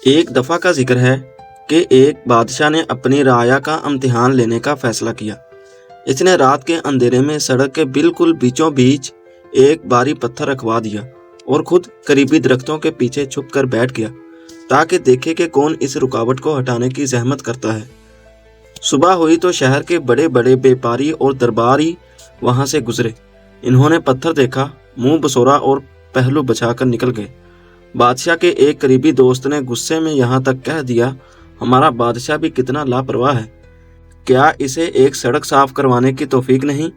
ایک دفعہ کا ذکر ہے کہ ایک بادشاہ نے اپنی رعایا کا امتحان لینے کا فیصلہ کیا۔ اس نے رات کے اندھیرے میں سڑک کے بالکل بیچوں بیچ ایک بھاری پتھر رکھوا دیا اور خود قریبی درختوں کے پیچھے چھپ کر بیٹھ گیا تاکہ دیکھے کہ کون اس رکاوٹ کو ہٹانے کی زحمت کرتا ہے۔ صبح ہوئی تو شہر کے بڑے بڑے بیپاری اور درباری وہاں سے گزرے۔ انہوں نے پتھر دیکھا، منہ بسورا اور پہلو بچا کر نکل گئے۔ بادشاہ کے ایک قریبی دوست نے غصے میں یہاں تک کہہ دیا، ہمارا بادشاہ بھی کتنا لاپرواہ ہے، کیا اسے ایک سڑک صاف کروانے کی توفیق نہیں؟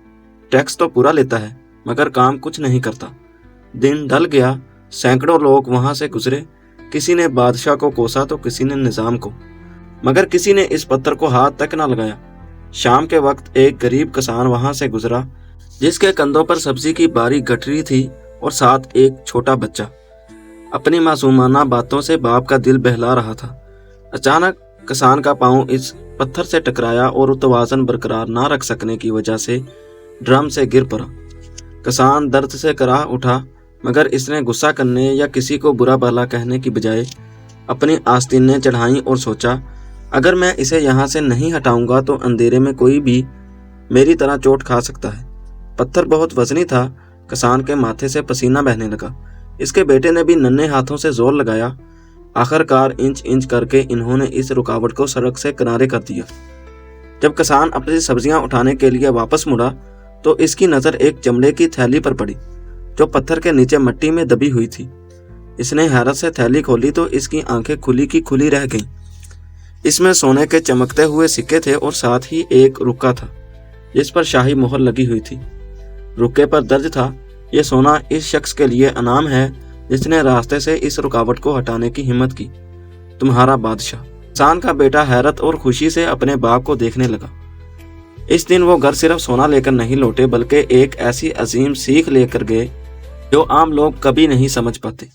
ٹیکس تو پورا لیتا ہے مگر کام کچھ نہیں کرتا۔ دن ڈھل گیا، سینکڑوں لوگ وہاں سے گزرے، کسی نے بادشاہ کو کوسا تو کسی نے نظام کو، مگر کسی نے اس پتھر کو ہاتھ تک نہ لگایا۔ شام کے وقت ایک غریب کسان وہاں سے گزرا جس کے کندھوں پر سبزی کی باری گٹھری تھی اور ساتھ ایک چھوٹا بچہ۔ اپنی معصومانہ باتوں سے باپ کا دل بہلا رہا تھا۔ اچانک کسان کا پاؤں اس پتھر سے ٹکرایا اور توازن برقرار نہ رکھ سکنے کی وجہ سے ڈرم سے گر پڑا۔ کسان درد سے کراہ اٹھا مگر اس نے غصہ کرنے یا کسی کو برا بھلا کہنے کی بجائے اپنی آستینیں چڑھائیں اور سوچا، اگر میں اسے یہاں سے نہیں ہٹاؤں گا تو اندھیرے میں کوئی بھی میری طرح چوٹ کھا سکتا ہے۔ پتھر بہت وزنی تھا، کسان کے ماتھے سے پسینہ بہنے لگا۔ اس کے بیٹے نے بھی ننھے ہاتھوں سے زور لگایا۔ آخر کار انچ انچ کر کے انہوں نے اس رکاوٹ کو سڑک سے کنارے کر دیا۔ جب کسان اپنی سبزیاں اٹھانے کے لیے واپس مڑا تو اس کی نظر ایک چمڑے کی تھیلی پر پڑی جو پتھر کے نیچے مٹی میں دبی ہوئی تھی۔ اس نے حیرت سے تھیلی کھولی تو اس کی آنکھیں کھلی کی کھلی رہ گئیں۔ اس میں سونے کے چمکتے ہوئے سکے تھے اور ساتھ ہی ایک رکا تھا جس پر شاہی مہر لگی ہوئی تھی۔ رکے پر درج تھا، یہ سونا اس شخص کے لیے انعام ہے جس نے راستے سے اس رکاوٹ کو ہٹانے کی ہمت کی، تمہارا بادشاہ۔ کسان کا بیٹا حیرت اور خوشی سے اپنے باپ کو دیکھنے لگا۔ اس دن وہ گھر صرف سونا لے کر نہیں لوٹے بلکہ ایک ایسی عظیم سیکھ لے کر گئے جو عام لوگ کبھی نہیں سمجھ پاتے۔